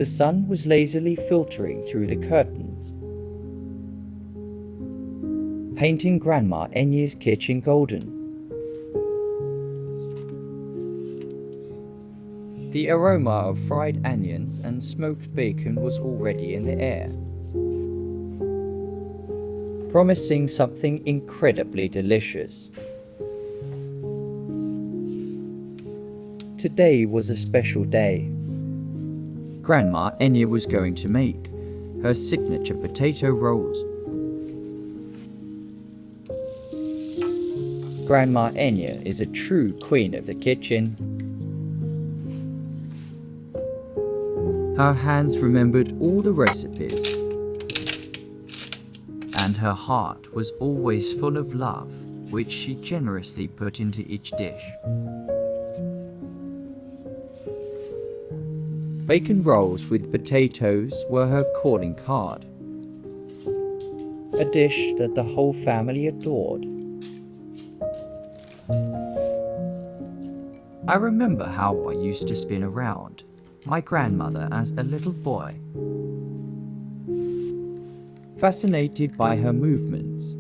The sun was lazily filtering through the curtains, painting Grandma Enya's kitchen golden. The aroma of fried onions and smoked bacon was already in the air, promising something incredibly delicious. Today was a special day. Grandma Enya was going to make her signature potato rolls. Grandma Enya is a true queen of the kitchen. Her hands remembered all the recipes, and her heart was always full of love, which she generously put into each dish. Bacon rolls with potatoes were her calling card, a dish that the whole family adored. I remember how I used to spin around my grandmother as a little boy, fascinated by her movements.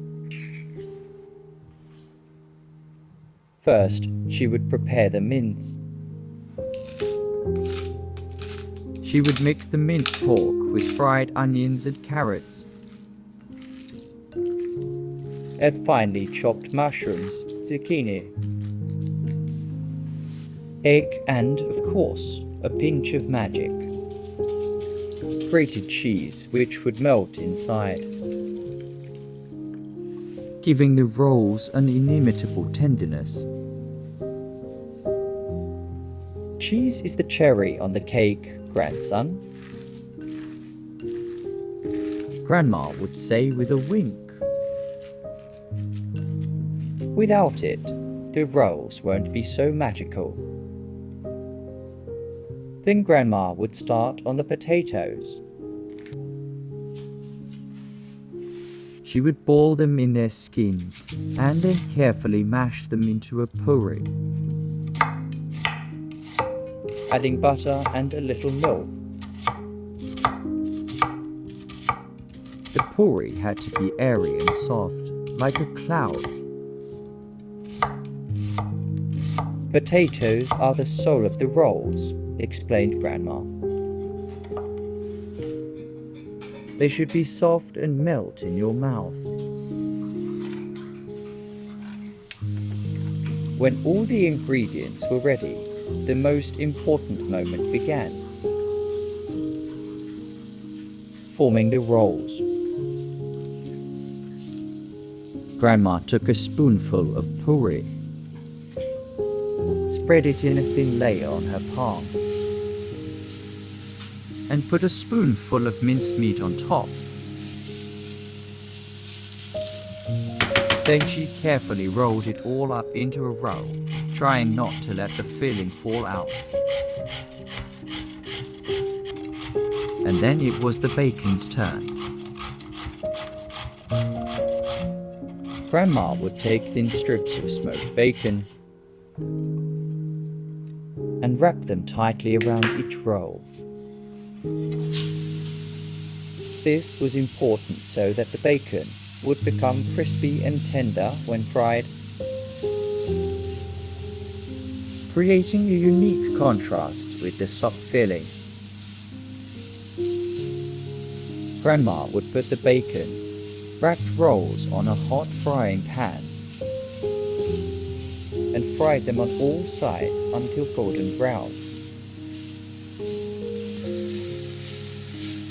First, she would prepare the mince. She would mix the minced pork with fried onions and carrots, add finely chopped mushrooms, zucchini, egg, and, of course, a pinch of magic, grated cheese which would melt inside, giving the rolls an inimitable tenderness. Cheese is the cherry on the cake, grandson, Grandma would say with a wink. Without it, the rolls won't be so magical. Then Grandma would start on the potatoes. She would boil them in their skins and then carefully mash them into a puree, adding butter and a little milk. The puree had to be airy and soft, like a cloud. Potatoes are the soul of the rolls, explained Grandma. They should be soft and melt in your mouth. When all the ingredients were ready, the most important moment began. Forming the rolls. Grandma took a spoonful of puree, spread it in a thin layer on her palm, and put a spoonful of minced meat on top. Then she carefully rolled it all up into a roll, trying not to let the filling fall out. And then it was the bacon's turn. Grandma would take thin strips of smoked bacon and wrap them tightly around each roll. This was important so that the bacon would become crispy and tender when fried, creating a unique contrast with the soft filling. Grandma would put the bacon wrapped rolls on a hot frying pan and fried them on all sides until golden brown.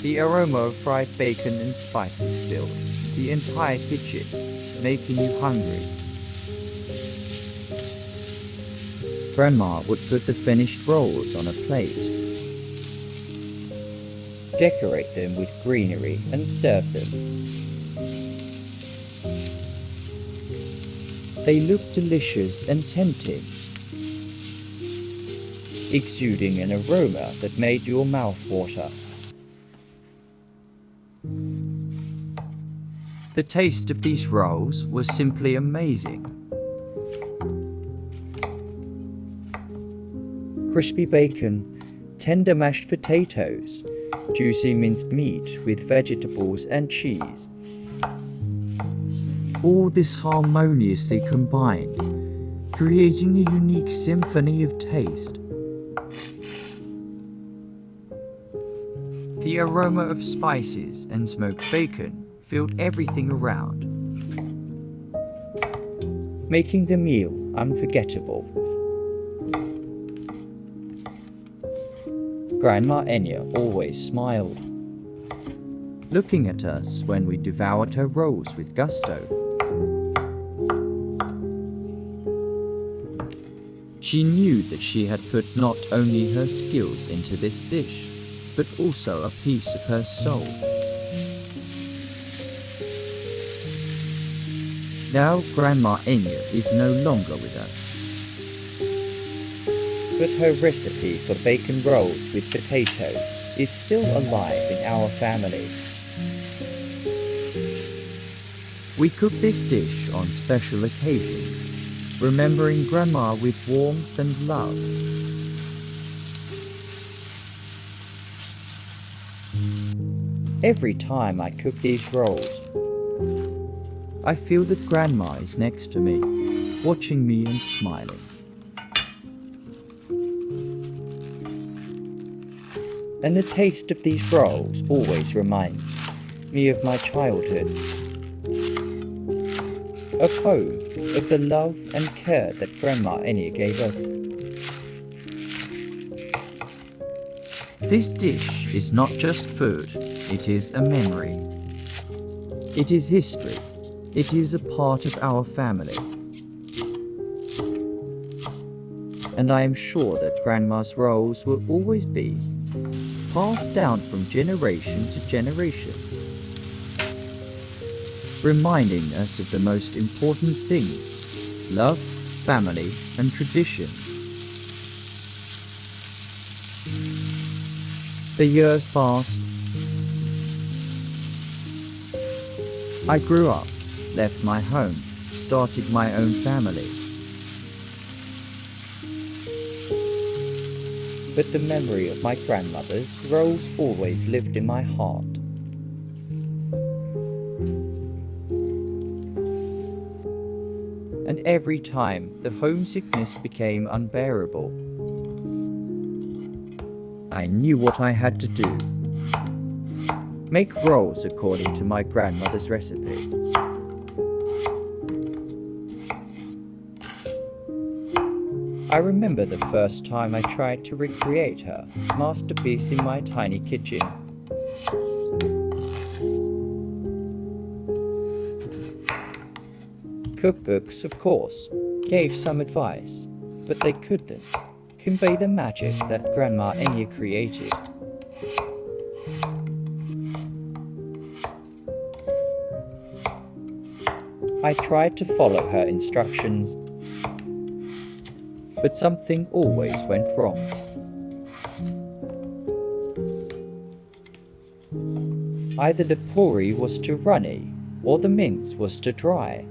The aroma of fried bacon and spices filled the entire kitchen, making you hungry. Grandma would put the finished rolls on a plate, decorate them with greenery and serve them. They looked delicious and tempting, exuding an aroma that made your mouth water. The taste of these rolls was simply amazing. Crispy bacon, tender mashed potatoes, juicy minced meat with vegetables and cheese. All this harmoniously combined, creating a unique symphony of taste. The aroma of spices and smoked bacon filled everything around, making the meal unforgettable. Grandma Enya always smiled, looking at us when we devoured her rolls with gusto. She knew that she had put not only her skills into this dish, but also a piece of her soul. Now Grandma Enya is no longer with us, but her recipe for bacon rolls with potatoes is still alive in our family. We cook this dish on special occasions, remembering Grandma with warmth and love. Every time I cook these rolls, I feel that Grandma is next to me, watching me and smiling. And the taste of these rolls always reminds me of my childhood, of home, of the love and care that Grandma Enya gave us. This dish is not just food, it is a memory. It is history. It is a part of our family. And I am sure that Grandma's rolls will always be passed down from generation to generation, reminding us of the most important things: love, family, and traditions. The years passed. I grew up, left my home, started my own family. But the memory of my grandmother's rolls always lived in my heart. And every time the homesickness became unbearable, I knew what I had to do. Make rolls according to my grandmother's recipe. I remember the first time I tried to recreate her masterpiece in my tiny kitchen. Cookbooks, of course, gave some advice, but they couldn't convey the magic that Grandma Enya created. I tried to follow her instructions, but something always went wrong. Either the puri was too runny, or the mince was too dry,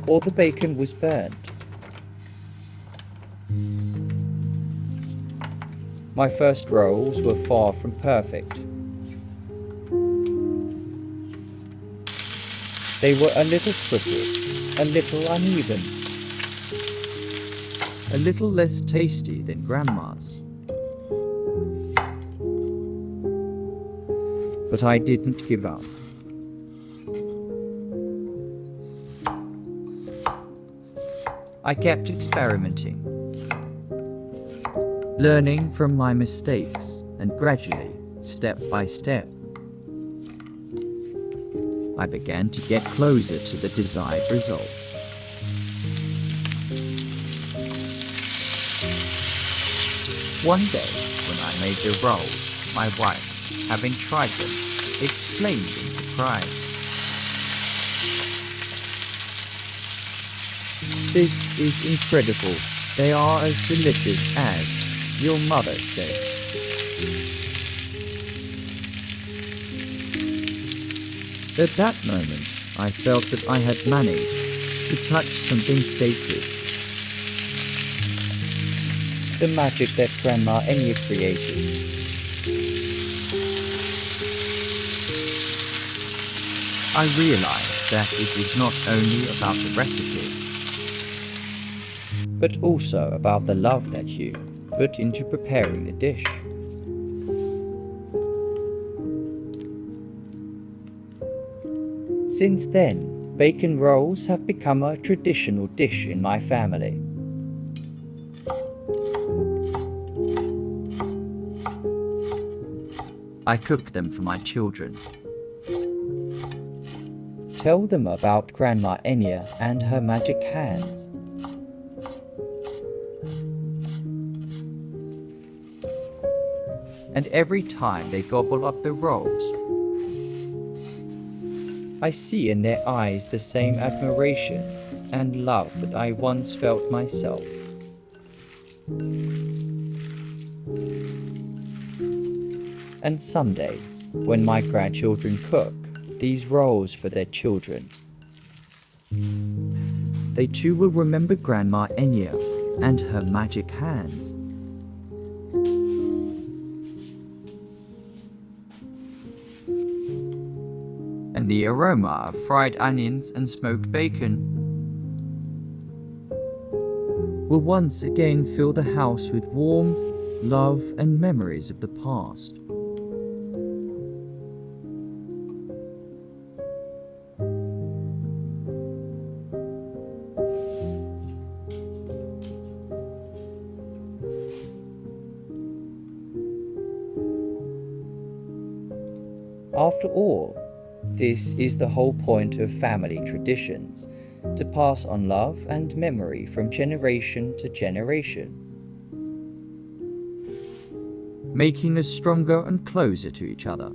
or the bacon was burnt. My first rolls were far from perfect. They were a little crooked, a little uneven, a little less tasty than Grandma's. But I didn't give up. I kept experimenting, learning from my mistakes, and gradually, step by step, I began to get closer to the desired result. One day, when I made the rolls, my wife, having tried them, exclaimed in surprise, "This is incredible. They are as delicious as your mother said." At that moment, I felt that I had managed to touch something sacred. The magic that Grandma Enya created I realized that it is not only about the recipe, but also about the love that you put into preparing the dish. Since then, bacon rolls have become a traditional dish in my family. I cook them for my children. Tell them about Grandma Enya and her magic hands. And every time they gobble up the rolls, I see in their eyes the same admiration and love that I once felt myself. And someday, when my grandchildren cook these rolls for their children, they too will remember Grandma Enya and her magic hands. And the aroma of fried onions and smoked bacon will once again fill the house with warmth, love, and memories of the past. After all, this is the whole point of family traditions, to pass on love and memory from generation to generation, making us stronger and closer to each other.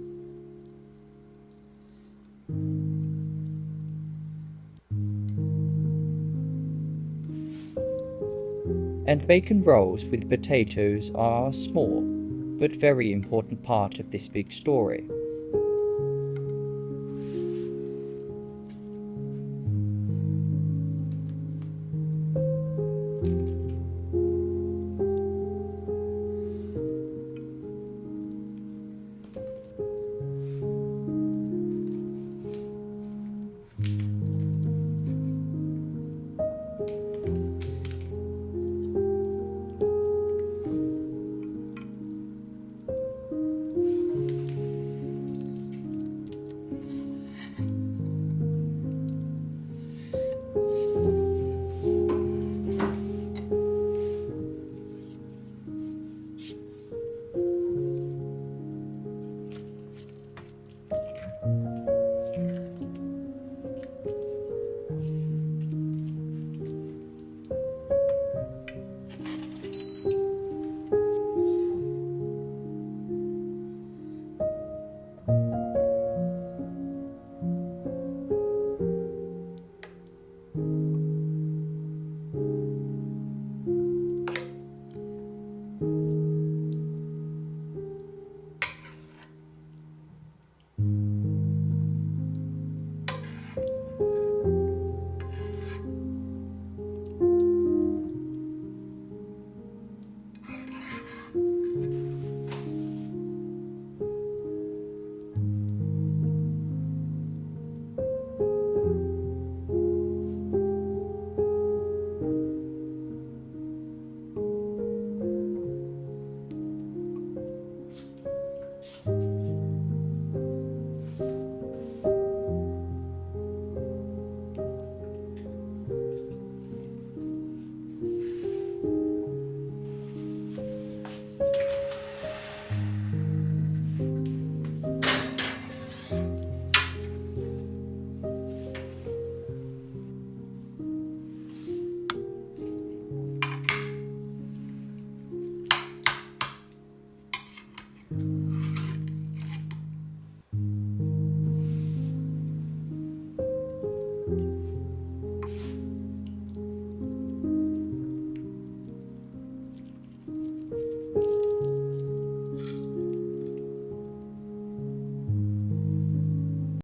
And bacon rolls with potatoes are a small but very important part of this big story.